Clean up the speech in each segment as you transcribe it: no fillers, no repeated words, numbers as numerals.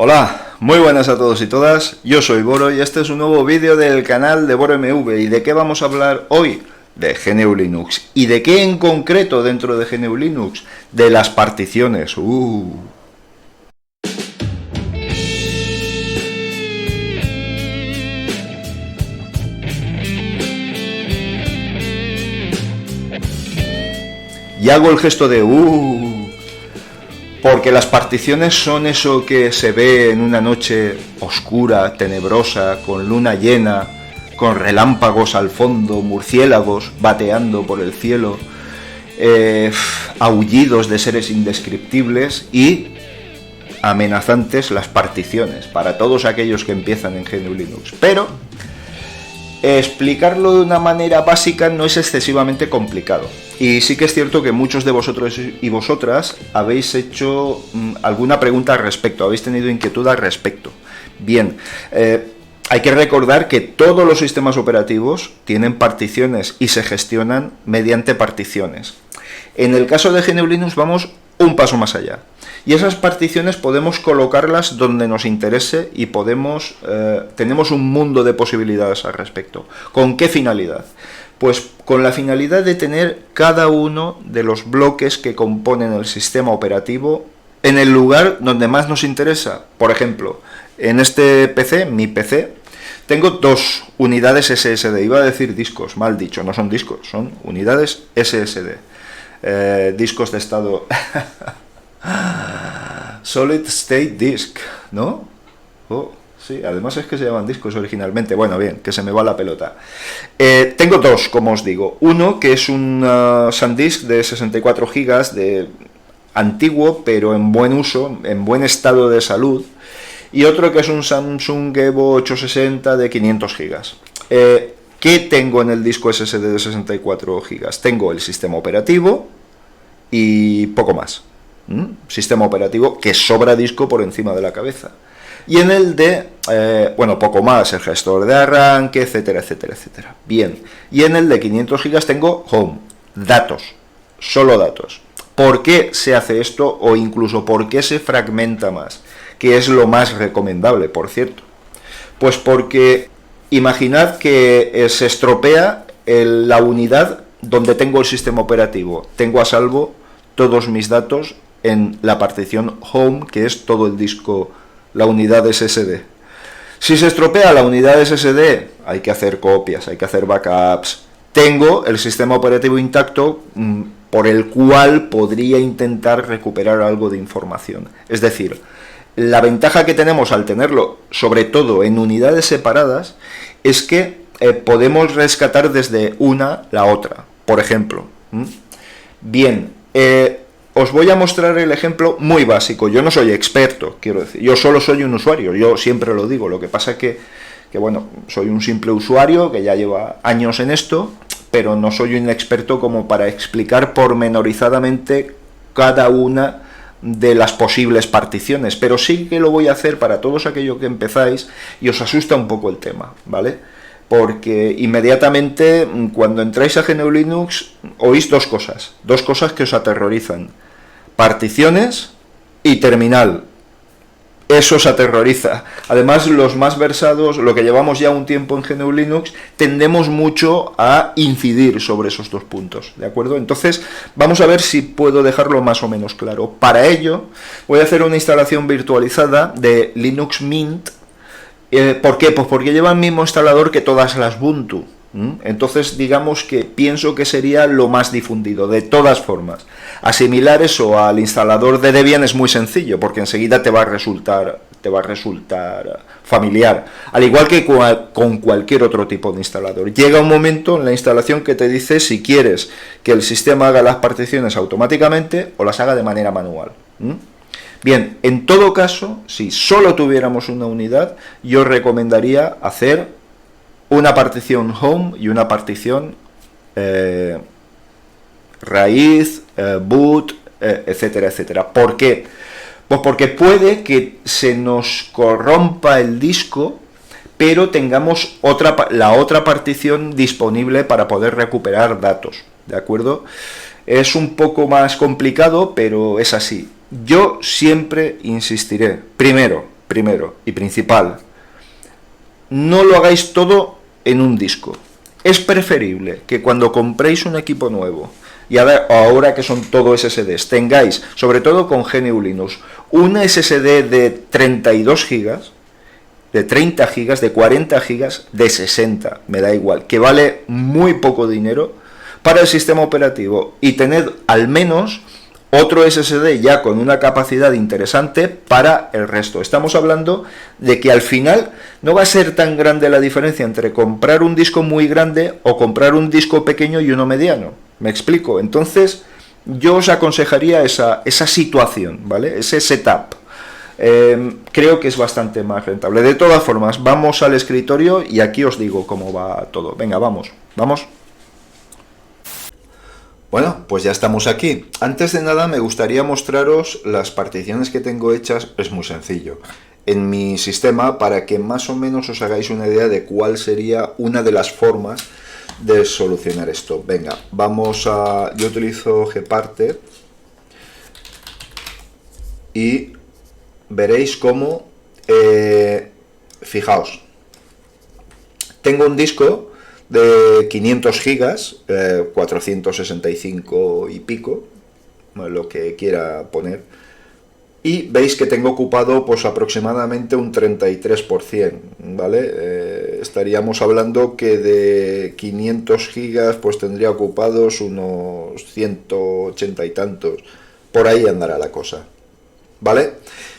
Hola, muy buenas a todos y todas, yo soy Boro y este es un nuevo vídeo del canal de BoroMV. ¿Y de qué vamos a hablar hoy? De GNU Linux. ¿Y de qué en concreto dentro de GNU Linux? De las particiones. Y hago el gesto de porque las particiones son eso que se ve en una noche oscura, tenebrosa, con luna llena, con relámpagos al fondo, murciélagos bateando por el cielo, aullidos de seres indescriptibles y amenazantes las particiones para todos aquellos que empiezan en GNU Linux. Pero explicarlo de una manera básica no es excesivamente complicado. Y sí que es cierto que muchos de vosotros y vosotras habéis hecho alguna pregunta al respecto, habéis tenido inquietud al respecto. Bien, hay que recordar que todos los sistemas operativos tienen particiones y se gestionan mediante particiones. En el caso de GNU Linux vamos un paso más allá. Y esas particiones podemos colocarlas donde nos interese y tenemos un mundo de posibilidades al respecto. ¿Con qué finalidad? Pues con la finalidad de tener cada uno de los bloques que componen el sistema operativo en el lugar donde más nos interesa. Por ejemplo, en este PC, mi PC, tengo dos unidades SSD. Iba a decir discos, mal dicho, no son discos, son unidades SSD. Discos de estado... Solid State Disk, ¿no? Sí, además es que se llaman discos originalmente. Bueno, bien, que se me va la pelota. Tengo dos, como os digo. Uno que es un SanDisk de 64 GB, de antiguo, pero en buen uso, en buen estado de salud. Y otro que es un Samsung Evo 860 de 500 GB. ¿Qué tengo en el disco SSD de 64 GB? Tengo el sistema operativo y poco más. Sistema operativo que sobra disco por encima de la cabeza. Y en el de, poco más, el gestor de arranque, etcétera, etcétera, etcétera. Bien, y en el de 500 GB tengo Home, datos, solo datos. ¿Por qué se hace esto o incluso por qué se fragmenta más? Que es lo más recomendable, por cierto. Pues porque imaginad que se estropea la unidad donde tengo el sistema operativo. Tengo a salvo todos mis datos en la partición Home, que es todo el disco, la unidad SSD. Si se estropea la unidad SSD, hay que hacer copias, hay que hacer backups. Tengo el sistema operativo intacto por el cual podría intentar recuperar algo de información. Es decir, la ventaja que tenemos al tenerlo, sobre todo en unidades separadas, es que podemos rescatar desde una la otra. Por ejemplo, bien, os voy a mostrar el ejemplo muy básico. Yo no soy experto, quiero decir, yo solo soy un usuario, yo siempre lo digo. Lo que pasa es que soy un simple usuario que ya lleva años en esto, pero no soy un experto como para explicar pormenorizadamente cada una de las posibles particiones, pero sí que lo voy a hacer para todos aquellos que empezáis y os asusta un poco el tema, ¿vale? Porque inmediatamente cuando entráis a GNU Linux oís dos cosas que os aterrorizan: particiones y terminal. Eso os aterroriza. Además, los más versados, lo que llevamos ya un tiempo en GNU Linux, tendemos mucho a incidir sobre esos dos puntos, ¿de acuerdo? Entonces, vamos a ver si puedo dejarlo más o menos claro. Para ello, voy a hacer una instalación virtualizada de Linux Mint. ¿Por qué? Pues porque lleva el mismo instalador que todas las Ubuntu. Entonces, digamos que pienso que sería lo más difundido. De todas formas, asimilar eso al instalador de Debian es muy sencillo, porque enseguida te va a resultar familiar, al igual que con cualquier otro tipo de instalador. Llega un momento en la instalación que te dice si quieres que el sistema haga las particiones automáticamente o las haga de manera manual. Bien, en todo caso, si solo tuviéramos una unidad, yo recomendaría hacer una partición Home y una partición raíz, boot, etcétera, etcétera. ¿Por qué? Pues porque puede que se nos corrompa el disco, pero tengamos la otra partición disponible para poder recuperar datos, ¿de acuerdo? Es un poco más complicado, pero es así. Yo siempre insistiré, primero, primero y principal, no lo hagáis todo en un disco. Es preferible que cuando compréis un equipo nuevo, y ahora que son todo SSDs, tengáis, sobre todo con GNU Linux, una SSD de 32 gigas, de 30 gigas, de 40 gigas, de 60, me da igual, que vale muy poco dinero para el sistema operativo, y tened al menos otro SSD ya con una capacidad interesante para el resto. Estamos hablando de que al final no va a ser tan grande la diferencia entre comprar un disco muy grande o comprar un disco pequeño y uno mediano. ¿Me explico? Entonces yo os aconsejaría esa situación, ¿vale? Ese setup. Creo que es bastante más rentable. De todas formas, vamos al escritorio y aquí os digo cómo va todo. Venga, vamos. Bueno, pues ya estamos aquí. Antes de nada me gustaría mostraros las particiones que tengo hechas. Es muy sencillo. En mi sistema, para que más o menos os hagáis una idea de cuál sería una de las formas de solucionar esto. Venga, yo utilizo Gparted y veréis cómo, fijaos, tengo un disco de 500 gigas, 465 y pico, lo que quiera poner, y veis que tengo ocupado pues aproximadamente un 33%, ¿vale? Estaríamos hablando que de 500 gigas pues tendría ocupados unos 180 y tantos, por ahí andará la cosa, ¿vale?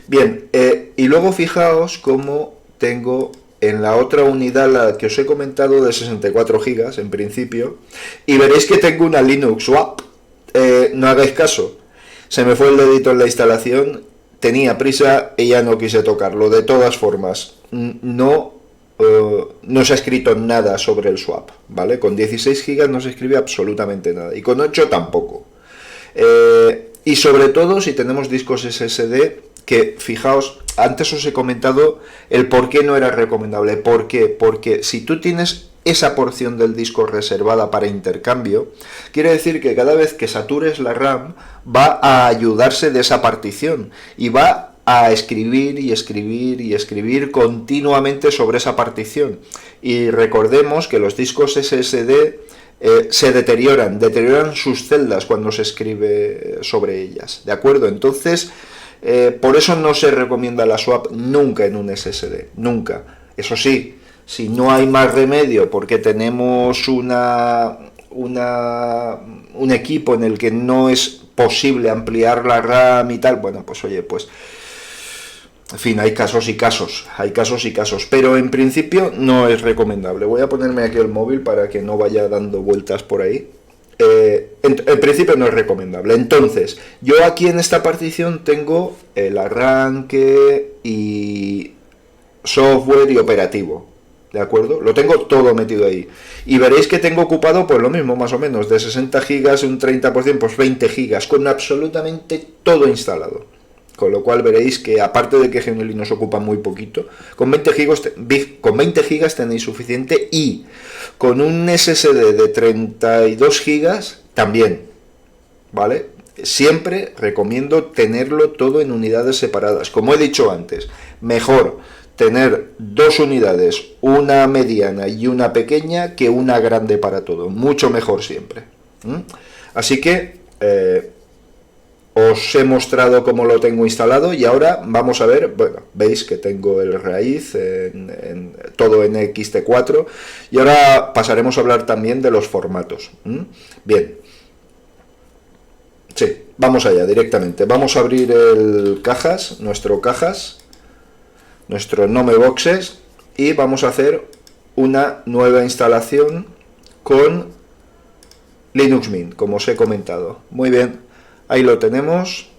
Bien, y luego fijaos cómo tengo en la otra unidad, la que os he comentado, de 64 gigas en principio, y veréis que tengo una Linux Swap. No hagáis caso, se me fue el dedito en la instalación, tenía prisa y ya no quise tocarlo. De todas formas, no se ha escrito nada sobre el swap, ¿vale? Con 16 gigas no se escribe absolutamente nada, y con 8 tampoco. Y sobre todo si tenemos discos SSD, que fijaos, antes os he comentado el por qué no era recomendable. ¿Por qué? Porque si tú tienes esa porción del disco reservada para intercambio, quiere decir que cada vez que satures la RAM va a ayudarse de esa partición y va a escribir y escribir y escribir continuamente sobre esa partición. Y recordemos que los discos SSD se deterioran sus celdas cuando se escribe sobre ellas, ¿de acuerdo? Entonces, por eso no se recomienda la swap nunca en un SSD, nunca. Eso sí, si no hay más remedio porque tenemos un equipo en el que no es posible ampliar la RAM y tal, bueno, pues oye, pues en fin, hay casos y casos, pero en principio no es recomendable. Voy a ponerme aquí el móvil para que no vaya dando vueltas por ahí. En principio no es recomendable. Entonces, yo aquí en esta partición tengo el arranque y software y operativo, ¿de acuerdo? Lo tengo todo metido ahí. Y veréis que tengo ocupado pues lo mismo, más o menos, de 60 gigas, un 30%, pues 20 gigas, con absolutamente todo instalado. Con lo cual veréis que, aparte de que GNU Linux ocupa muy poquito, con 20 gigas tenéis suficiente, y con un SSD de 32 gigas también, ¿vale? Siempre recomiendo tenerlo todo en unidades separadas. Como he dicho antes, mejor tener dos unidades, una mediana y una pequeña, que una grande para todo. Mucho mejor siempre. Así que os he mostrado cómo lo tengo instalado, y ahora vamos a ver. Bueno, veis que tengo el raíz todo en ext4, y ahora pasaremos a hablar también de los formatos. Bien, sí, vamos allá directamente. Vamos a abrir el nuestro Gnome Boxes, y vamos a hacer una nueva instalación con Linux Mint, como os he comentado. Muy bien, ahí lo tenemos.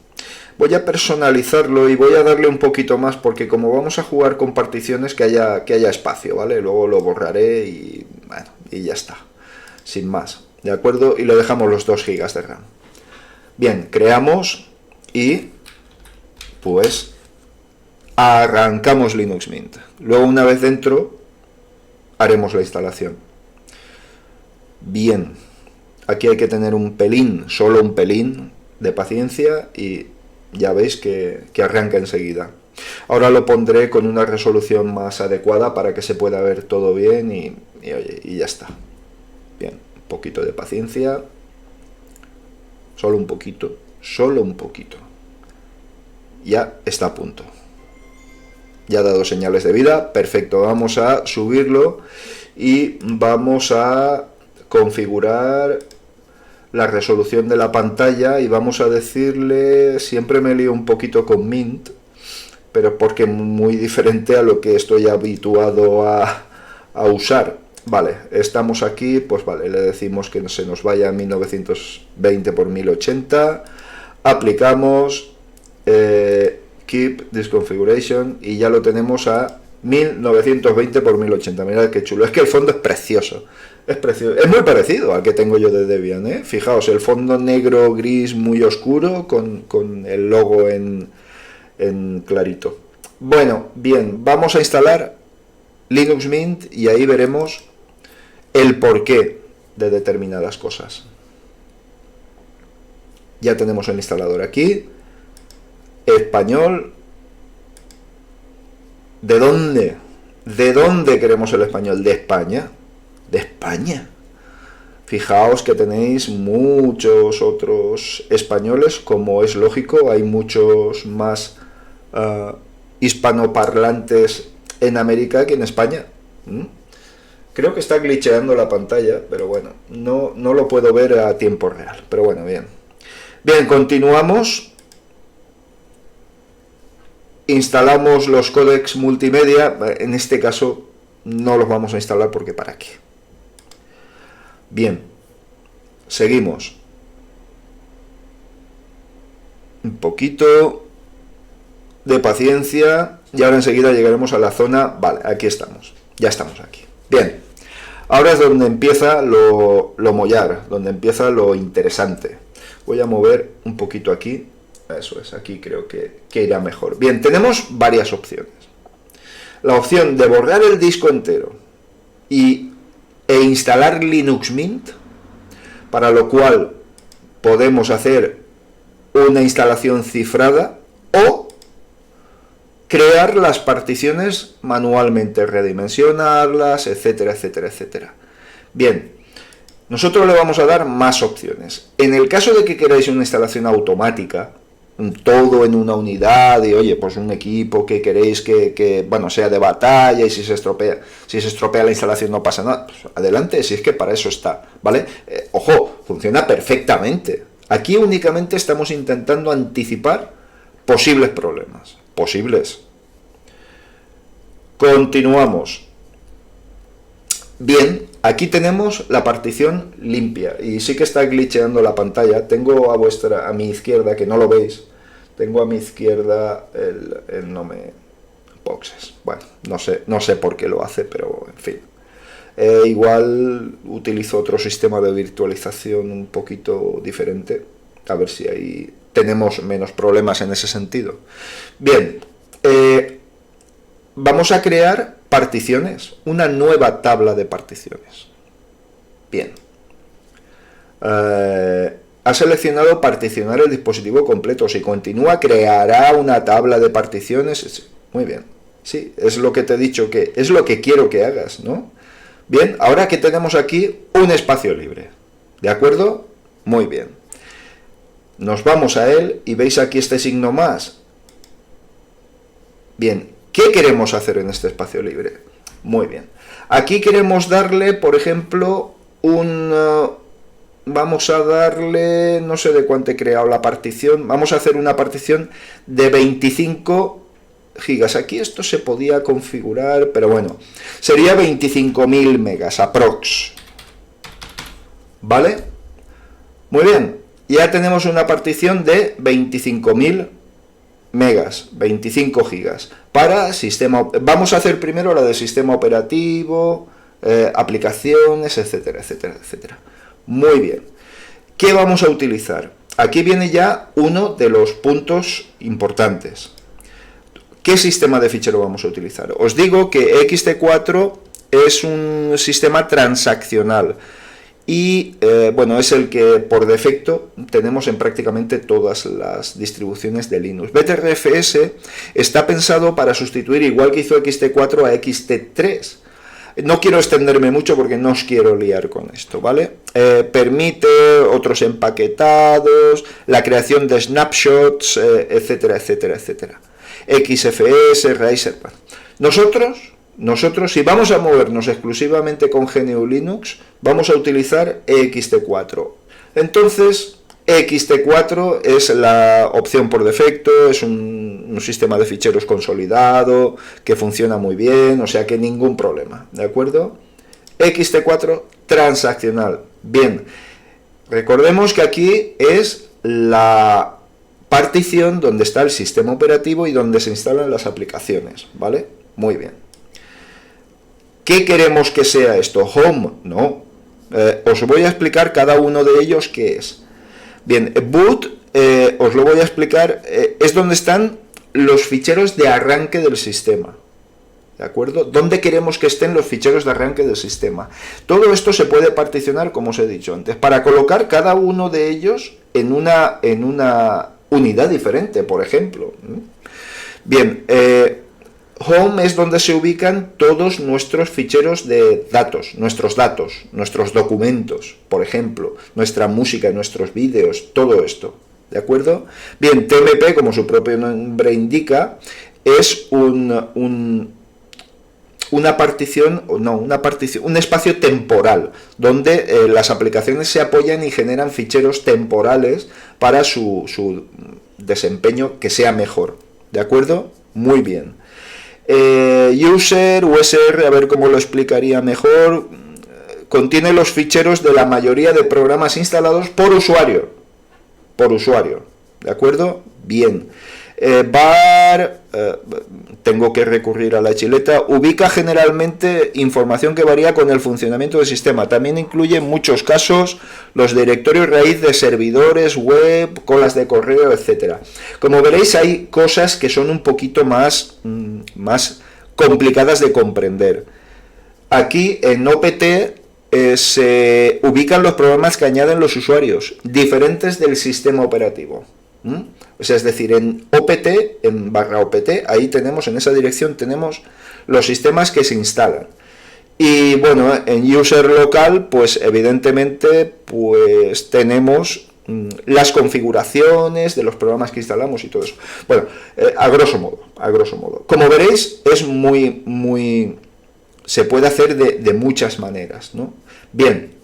Voy a personalizarlo y voy a darle un poquito más, porque como vamos a jugar con particiones, que haya espacio, ¿vale? Luego lo borraré y bueno, y ya está, sin más, ¿de acuerdo? Y lo dejamos los 2 GB de RAM. Bien, creamos y pues arrancamos Linux Mint. Luego, una vez dentro, haremos la instalación. Bien, aquí hay que tener solo un pelín de paciencia, y ya veis que arranca enseguida. Ahora lo pondré con una resolución más adecuada para que se pueda ver todo bien y ya está. Bien, un poquito de paciencia. Solo un poquito, solo un poquito. Ya está a punto. Ya ha dado señales de vida, perfecto. Vamos a subirlo y vamos a configurar la resolución de la pantalla y vamos a decirle, siempre me lío un poquito con Mint, pero porque es muy diferente a lo que estoy habituado a usar. Vale, estamos aquí, pues vale, le decimos que se nos vaya a 1920 por 1080, aplicamos Keep this configuration y ya lo tenemos a 1920 por 1080. Mirad qué chulo, es que el fondo es precioso. Es precioso, es muy parecido al que tengo yo de Debian, ¿eh? Fijaos, el fondo negro gris muy oscuro con el logo en clarito. Bueno, bien, vamos a instalar Linux Mint y ahí veremos el porqué de determinadas cosas. Ya tenemos el instalador aquí. Español. ¿De dónde? ¿De dónde queremos el español? ¿De España? ¿De España? Fijaos que tenéis muchos otros españoles, como es lógico, hay muchos más hispanoparlantes en América que en España. Creo que está glitcheando la pantalla, pero bueno, no lo puedo ver a tiempo real. Pero bueno, bien. Bien, continuamos. Instalamos los códecs multimedia. En este caso no los vamos a instalar porque ¿para qué? Bien, seguimos. Un poquito de paciencia y ahora enseguida llegaremos a la zona. Vale, aquí estamos. Ya estamos aquí. Bien, ahora es donde empieza lo mollar, donde empieza lo interesante. Voy a mover un poquito aquí. Eso es, aquí creo que irá mejor. Bien, tenemos varias opciones. La opción de borrar el disco entero e instalar Linux Mint, para lo cual podemos hacer una instalación cifrada o crear las particiones manualmente, redimensionarlas, etcétera, etcétera, etcétera. Bien, nosotros le vamos a dar más opciones. En el caso de que queráis una instalación automática, todo en una unidad y oye, pues un equipo que queréis que bueno, sea de batalla y si se estropea la instalación no pasa nada, pues adelante, si es que para eso está, ¿vale? Ojo, funciona perfectamente. Aquí únicamente estamos intentando anticipar posibles problemas. Posibles. Continuamos. Bien, aquí tenemos la partición limpia y sí que está glitcheando la pantalla. Tengo a mi izquierda, que no lo veis, tengo a mi izquierda el nombre boxes. Bueno, no sé por qué lo hace, pero en fin. Igual utilizo otro sistema de virtualización un poquito diferente. A ver si ahí tenemos menos problemas en ese sentido. Bien, vamos a crear particiones, una nueva tabla de particiones. Bien. Ha seleccionado particionar el dispositivo completo. Si continúa, creará una tabla de particiones. Muy bien. Sí, es lo que te he dicho, que es lo que quiero que hagas, ¿no? Bien, ahora que tenemos aquí un espacio libre. ¿De acuerdo? Muy bien. Nos vamos a él y veis aquí este signo más. Bien, ¿qué queremos hacer en este espacio libre? Muy bien. Aquí queremos darle, por ejemplo, vamos a darle, no sé de cuánto he creado la partición, vamos a hacer una partición de 25 gigas. Aquí esto se podía configurar, pero bueno, sería 25.000 megas aprox. ¿Vale? Muy bien. Ya tenemos una partición de 25.000 megas, 25 gigas, para sistema. Vamos a hacer primero la de sistema operativo, aplicaciones, etcétera, etcétera, etcétera. Muy bien. ¿Qué vamos a utilizar? Aquí viene ya uno de los puntos importantes. ¿Qué sistema de fichero vamos a utilizar? Os digo que ext4 es un sistema transaccional y bueno, es el que por defecto tenemos en prácticamente todas las distribuciones de Linux. Btrfs está pensado para sustituir, igual que hizo XT4 a XT3. No quiero extenderme mucho porque no os quiero liar con esto, ¿vale? Permite otros empaquetados, la creación de snapshots, etcétera, etcétera, etcétera. XFS, Razer. Nosotros, si vamos a movernos exclusivamente con GNU Linux, vamos a utilizar ext4. Entonces, ext4 es la opción por defecto, es un sistema de ficheros consolidado, que funciona muy bien, o sea que ningún problema, ¿de acuerdo? ext4 transaccional. Bien, recordemos que aquí es la partición donde está el sistema operativo y donde se instalan las aplicaciones, ¿vale? Muy bien. ¿Qué queremos que sea esto? ¿Home? No. Os voy a explicar cada uno de ellos qué es. Bien, boot, os lo voy a explicar, es donde están los ficheros de arranque del sistema. ¿De acuerdo? ¿Dónde queremos que estén los ficheros de arranque del sistema? Todo esto se puede particionar, como os he dicho antes, para colocar cada uno de ellos en una unidad diferente, por ejemplo. Bien, Home es donde se ubican todos nuestros ficheros de datos, nuestros documentos, por ejemplo, nuestra música, nuestros vídeos, todo esto, ¿de acuerdo? Bien, TMP, como su propio nombre indica, es un espacio temporal, donde las aplicaciones se apoyan y generan ficheros temporales para su desempeño que sea mejor, ¿de acuerdo? Muy bien. User, USR, a ver cómo lo explicaría mejor, contiene los ficheros de la mayoría de programas instalados por usuario, ¿de acuerdo? Bien. Var, tengo que recurrir a la chileta, ubica generalmente información que varía con el funcionamiento del sistema. También incluye en muchos casos los directorios raíz de servidores, web, colas de correo, etcétera. Como veréis, hay cosas que son un poquito más complicadas de comprender. Aquí en OPT se ubican los programas que añaden los usuarios, diferentes del sistema operativo. O sea, es decir, en OPT, en /OPT, ahí tenemos, en esa dirección tenemos los sistemas que se instalan. Y bueno, en user local, pues evidentemente, pues tenemos las configuraciones de los programas que instalamos y todo eso. Bueno, a grosso modo. Como veréis, es se puede hacer de muchas maneras, ¿no? Bien.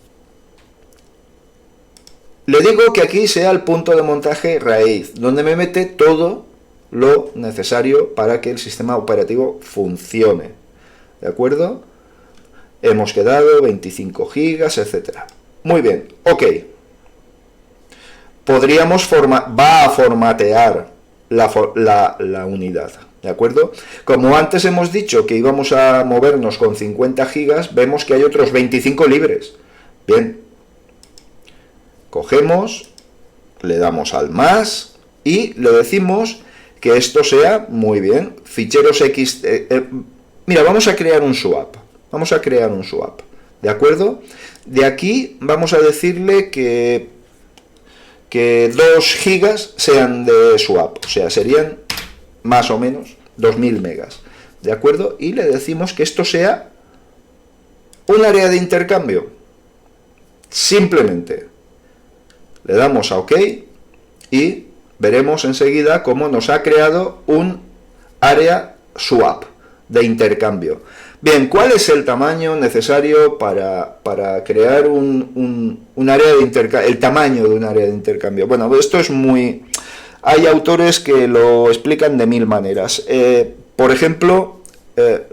Le digo que aquí sea el punto de montaje raíz, donde me mete todo lo necesario para que el sistema operativo funcione. ¿De acuerdo? Hemos quedado 25 gigas, etcétera. Muy bien, ok. Va a formatear la unidad. ¿De acuerdo? Como antes hemos dicho que íbamos a movernos con 50 gigas, vemos que hay otros 25 libres. Bien. Cogemos, le damos al más y le decimos que esto sea, muy bien, ficheros X. Mira, vamos a crear un swap. ¿De acuerdo? De aquí vamos a decirle que 2 gigas sean de swap, o sea, serían más o menos 2000 megas. ¿De acuerdo? Y le decimos que esto sea un área de intercambio. Simplemente. Le damos a OK y veremos enseguida cómo nos ha creado un área swap de intercambio. Bien, ¿cuál es el tamaño necesario para crear un área de intercambio? El tamaño de un área de intercambio. Bueno, esto es muy... Hay autores que lo explican de 1000 maneras. Por ejemplo,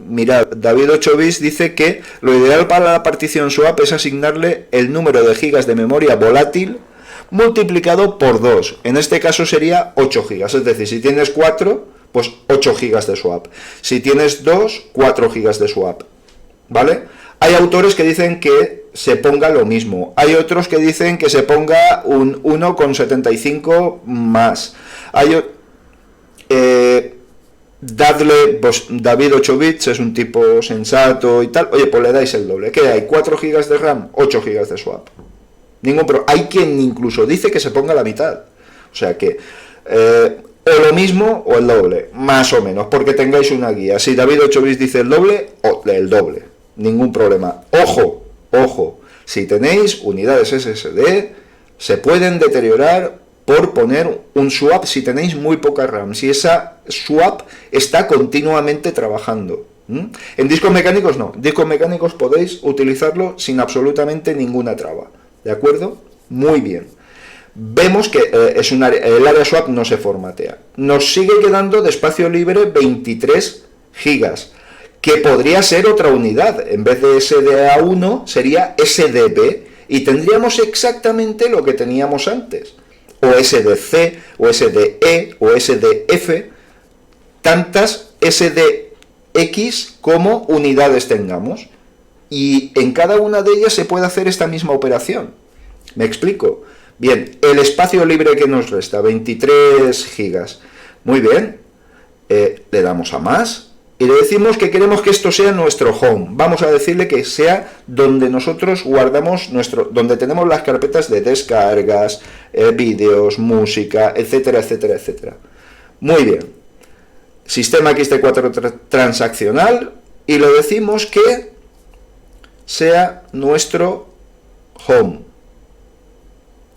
mirad, David 8bis dice que lo ideal para la partición swap es asignarle el número de gigas de memoria volátil multiplicado por 2, en este caso sería 8 gigas, es decir, si tienes 4, pues 8 gigas de swap, si tienes 2, 4 gigas de swap, ¿vale? Hay autores que dicen que se ponga lo mismo, hay otros que dicen que se ponga un 1,75 más, dadle, pues David 8 bits es un tipo sensato y tal, oye, pues le dais el doble. ¿Qué hay? 4 GB de RAM, 8 GB de swap. Ningún problema. Hay quien incluso dice que se ponga la mitad. O sea que, o lo mismo o el doble, más o menos, porque tengáis una guía. Si David 8 bits dice el doble, el doble. Ningún problema. Ojo, ojo, si tenéis unidades SSD, se pueden deteriorar por poner un swap si tenéis muy poca RAM, si esa swap está continuamente trabajando. En discos mecánicos no, en discos mecánicos podéis utilizarlo sin absolutamente ninguna traba, ¿de acuerdo? Muy bien. Vemos que el área swap no se formatea. Nos sigue quedando de espacio libre 23 gigas, que podría ser otra unidad. En vez de SDA1 sería SDB y tendríamos exactamente lo que teníamos antes. O SDC, o SDE, o SDF, tantas SDX como unidades tengamos. Y en cada una de ellas se puede hacer esta misma operación. ¿Me explico? Bien, el espacio libre que nos resta, 23 gigas. Muy bien, le damos a más y le decimos que queremos que esto sea nuestro home. Vamos a decirle que sea donde nosotros guardamos donde tenemos las carpetas de descargas, vídeos, música, etcétera, etcétera, etcétera. Muy bien. Sistema XT4 transaccional y le decimos que sea nuestro home.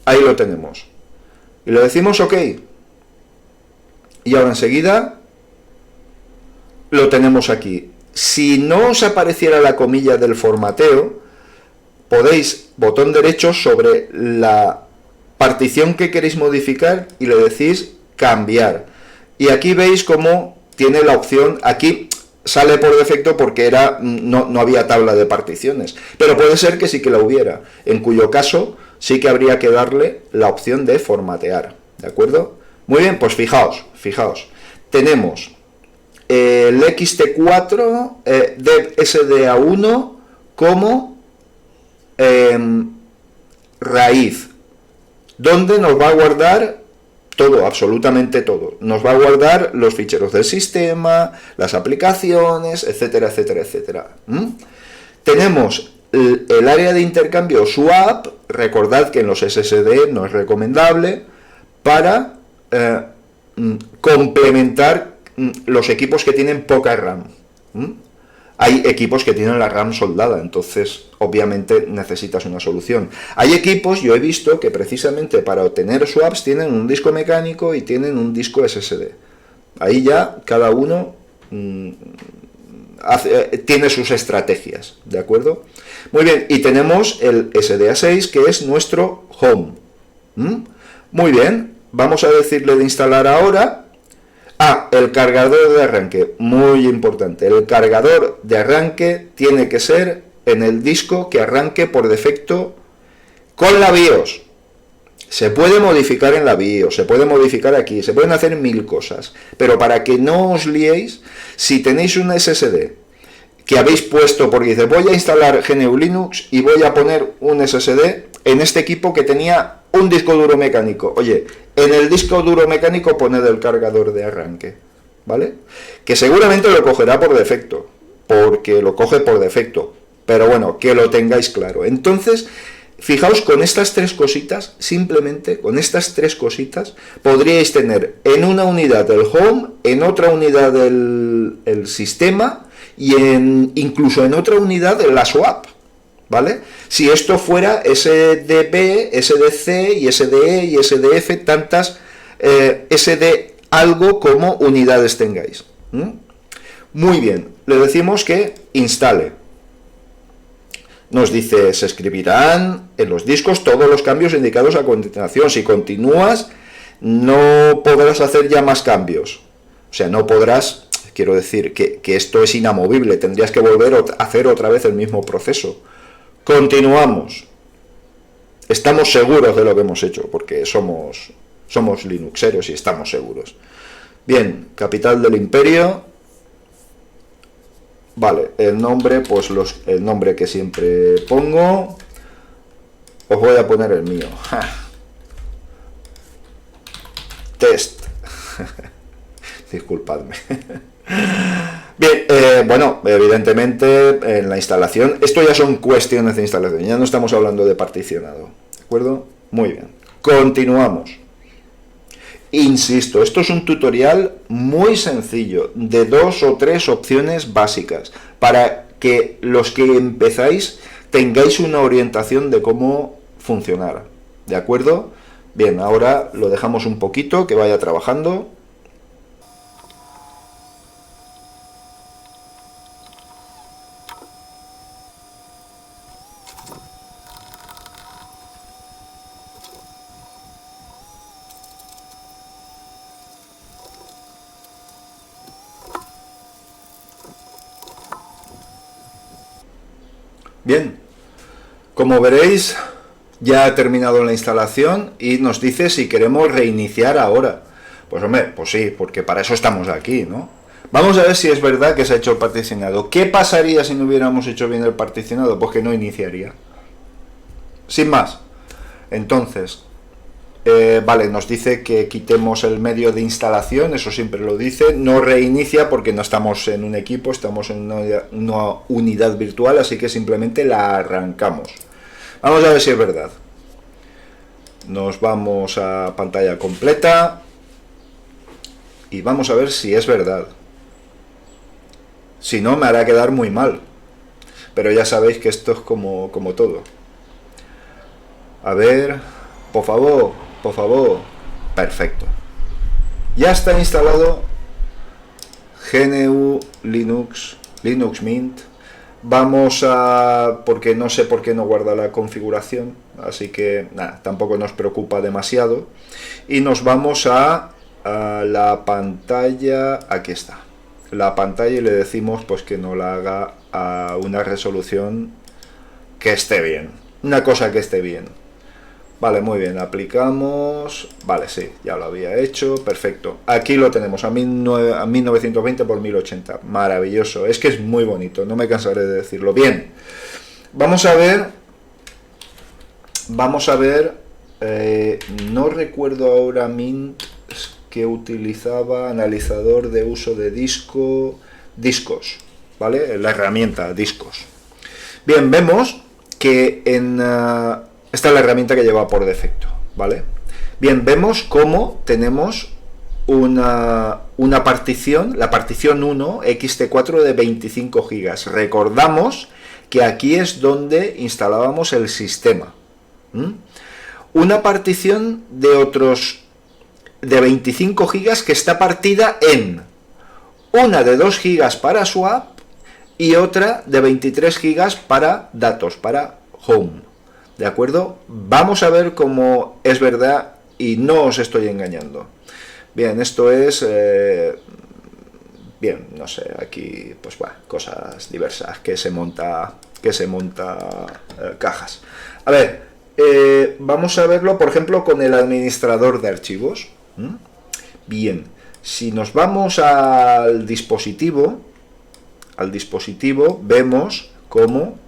Ahí lo tenemos. Y le decimos OK. Y ahora enseguida lo tenemos aquí. Si no os apareciera la comilla del formateo, podéis botón derecho sobre la partición que queréis modificar y le decís cambiar. Y aquí veis cómo tiene la opción, aquí sale por defecto porque no había tabla de particiones, pero puede ser que sí que la hubiera, en cuyo caso sí que habría que darle la opción de formatear, ¿de acuerdo? Muy bien, pues fijaos, tenemos el XT4 de SDA1 como raíz, donde nos va a guardar todo, absolutamente todo. Nos va a guardar los ficheros del sistema, las aplicaciones, etcétera, etcétera, etcétera. Tenemos el área de intercambio swap, recordad que en los SSD no es recomendable, para complementar los equipos que tienen poca RAM. Hay equipos que tienen la RAM soldada, entonces obviamente necesitas una solución. Hay equipos, yo he visto, que precisamente para obtener swaps tienen un disco mecánico y tienen un disco SSD. Ahí ya cada uno tiene sus estrategias, ¿de acuerdo? Muy bien, y tenemos el SDA6 que es nuestro home. Muy bien, vamos a decirle de instalar ahora. El cargador de arranque, muy importante. El cargador de arranque tiene que ser en el disco que arranque por defecto con la BIOS. Se puede modificar en la BIOS, se puede modificar aquí, se pueden hacer mil cosas. Pero para que no os liéis, si tenéis un SSD que habéis puesto, porque dice, voy a instalar GNU Linux y voy a poner un SSD en este equipo que tenía un disco duro mecánico. Oye, en el disco duro mecánico poned el cargador de arranque, ¿vale? Que seguramente lo cogerá por defecto, porque lo coge por defecto, pero bueno, que lo tengáis claro. Entonces, fijaos, con estas tres cositas, simplemente con estas tres cositas, podríais tener en una unidad el home, en otra unidad el sistema y incluso en otra unidad la swap. ¿Vale? Si esto fuera SDB, SDC y SDE y SDF, tantas SD algo como unidades tengáis. Muy bien, le decimos que instale. Nos dice, se escribirán en los discos todos los cambios indicados a continuación. Si continúas, no podrás hacer ya más cambios. O sea, no podrás, quiero decir, que esto es inamovible, tendrías que volver a hacer otra vez el mismo proceso. Continuamos. Estamos seguros de lo que hemos hecho, porque somos linuxeros y estamos seguros. Bien, capital del imperio. Vale, el nombre, pues el nombre que siempre pongo. Os voy a poner el mío. Test. Disculpadme. Bien, bueno, evidentemente en la instalación, esto ya son cuestiones de instalación, ya no estamos hablando de particionado, ¿de acuerdo? Muy bien, continuamos. Insisto, esto es un tutorial muy sencillo, de 2 o 3 opciones básicas, para que los que empezáis tengáis una orientación de cómo funcionar, ¿de acuerdo? Bien, ahora lo dejamos un poquito, que vaya trabajando. Bien, como veréis, ya ha terminado la instalación y nos dice si queremos reiniciar ahora. Pues hombre, pues sí, porque para eso estamos aquí, ¿no? Vamos a ver si es verdad que se ha hecho el particionado. ¿Qué pasaría si no hubiéramos hecho bien el particionado? Pues que no iniciaría. Sin más. Entonces, vale, nos dice que quitemos el medio de instalación, eso siempre lo dice. No reinicia porque no estamos en un equipo, estamos en una unidad virtual, así que simplemente la arrancamos. Vamos a ver si es verdad. Nos vamos a pantalla completa y vamos a ver si es verdad. Si no, me hará quedar muy mal. Pero ya sabéis que esto es como todo. A ver, por favor, por favor. Perfecto. Ya está instalado GNU Linux Mint. Vamos a... porque no sé por qué no guarda la configuración, así que nada, tampoco nos preocupa demasiado. Y nos vamos a la pantalla, aquí está, la pantalla, y le decimos pues que nos la haga a una resolución que esté bien, una cosa que esté bien. Vale, muy bien, aplicamos, vale, sí, ya lo había hecho, perfecto. Aquí lo tenemos, a 1920 por 1080, maravilloso, es que es muy bonito, no me cansaré de decirlo. Bien, vamos a ver, no recuerdo ahora Mint que utilizaba analizador de uso de discos, ¿vale? La herramienta discos. Bien, vemos que en... esta es la herramienta que lleva por defecto, ¿vale? Bien, vemos cómo tenemos una partición, la partición 1, xt4 de 25 gigas. Recordamos que aquí es donde instalábamos el sistema. Una partición de 25 gigas que está partida en una de 2 gigas para swap y otra de 23 gigas para datos, para home. ¿De acuerdo? Vamos a ver cómo es verdad y no os estoy engañando. Bien, esto es... bien, no sé, aquí pues bueno, cosas diversas, que se monta cajas. A ver, vamos a verlo, por ejemplo, con el administrador de archivos. Bien, si nos vamos al dispositivo, vemos cómo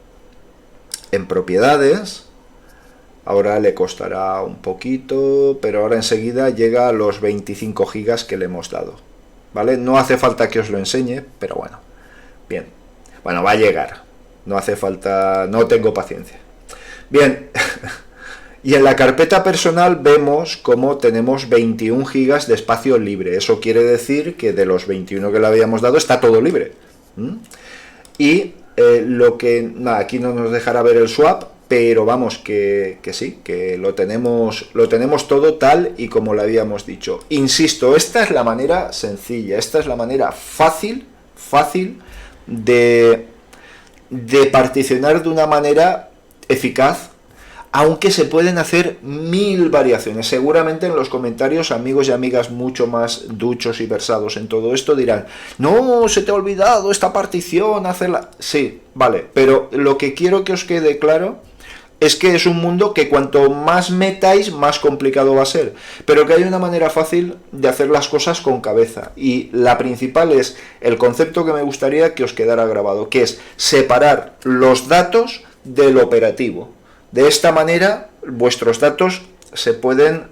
en propiedades... Ahora le costará un poquito, pero ahora enseguida llega a los 25 gigas que le hemos dado, ¿vale? No hace falta que os lo enseñe, pero bueno, bien. Bueno, va a llegar, no hace falta, no tengo paciencia. Bien, y en la carpeta personal vemos como tenemos 21 gigas de espacio libre. Eso quiere decir que de los 21 que le habíamos dado está todo libre. Y lo que, nada, aquí no nos dejará ver el swap, pero vamos, que sí, que lo tenemos todo tal y como lo habíamos dicho. Insisto, esta es la manera sencilla, esta es la manera fácil de particionar de una manera eficaz, aunque se pueden hacer 1000 variaciones. Seguramente en los comentarios amigos y amigas mucho más duchos y versados en todo esto dirán: no, se te ha olvidado esta partición, hacerla... Sí, vale, pero lo que quiero que os quede claro es que es un mundo que cuanto más metáis, más complicado va a ser, pero que hay una manera fácil de hacer las cosas con cabeza, y la principal es el concepto que me gustaría que os quedara grabado, que es separar los datos del operativo. De esta manera vuestros datos se pueden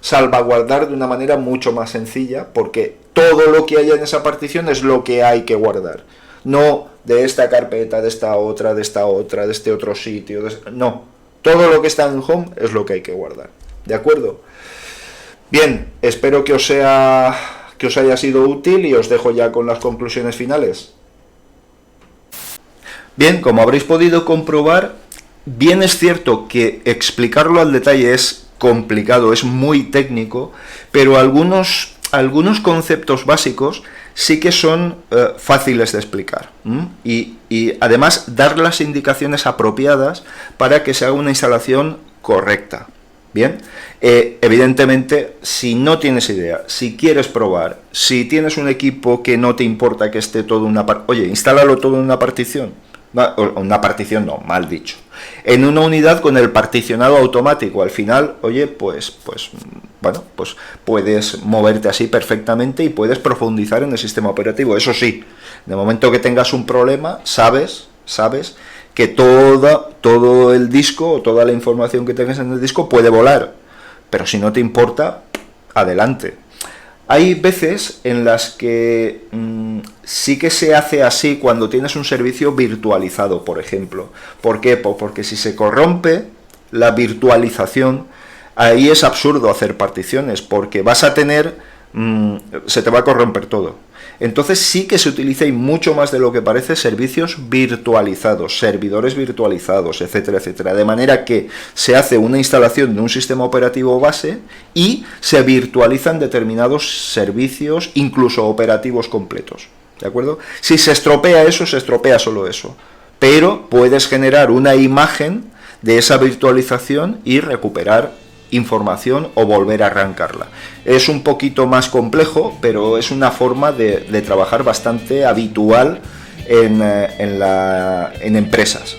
salvaguardar de una manera mucho más sencilla, porque todo lo que haya en esa partición es lo que hay que guardar. No de esta carpeta, de esta otra, de esta otra, de este otro sitio. No, todo lo que está en Home es lo que hay que guardar. ¿De acuerdo? Bien, espero que os haya sido útil y os dejo ya con las conclusiones finales. Bien, como habréis podido comprobar, bien es cierto que explicarlo al detalle es complicado, es muy técnico, pero algunos conceptos básicos sí que son fáciles de explicar, y además dar las indicaciones apropiadas para que se haga una instalación correcta. Bien, evidentemente, si no tienes idea, si quieres probar, si tienes un equipo que no te importa que esté todo en una oye, instálalo todo en una partición. Una partición no, mal dicho, en una unidad con el particionado automático. Al final, oye, pues bueno, pues puedes moverte así perfectamente y puedes profundizar en el sistema operativo. Eso sí, de momento que tengas un problema, sabes que todo el disco o toda la información que tengas en el disco puede volar, pero si no te importa, adelante. Hay veces en las que sí que se hace así cuando tienes un servicio virtualizado, por ejemplo. ¿Por qué? Porque si se corrompe la virtualización, ahí es absurdo hacer particiones, porque vas a tener, se te va a corromper todo. Entonces sí que se utiliza, y mucho más de lo que parece, servicios virtualizados, servidores virtualizados, etcétera, etcétera. De manera que se hace una instalación de un sistema operativo base y se virtualizan determinados servicios, incluso operativos completos. ¿De acuerdo? Si se estropea eso, se estropea solo eso. Pero puedes generar una imagen de esa virtualización y recuperar información o volver a arrancarla. Es un poquito más complejo, pero es una forma de trabajar bastante habitual en empresas.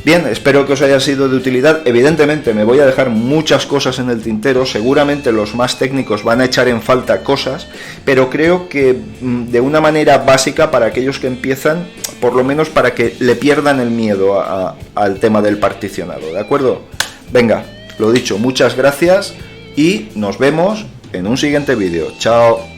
Bien, espero que os haya sido de utilidad. Evidentemente me voy a dejar muchas cosas en el tintero, seguramente los más técnicos van a echar en falta cosas, pero creo que de una manera básica para aquellos que empiezan, por lo menos para que le pierdan el miedo al tema del particionado, ¿de acuerdo? Venga, lo dicho, muchas gracias y nos vemos en un siguiente vídeo. Chao.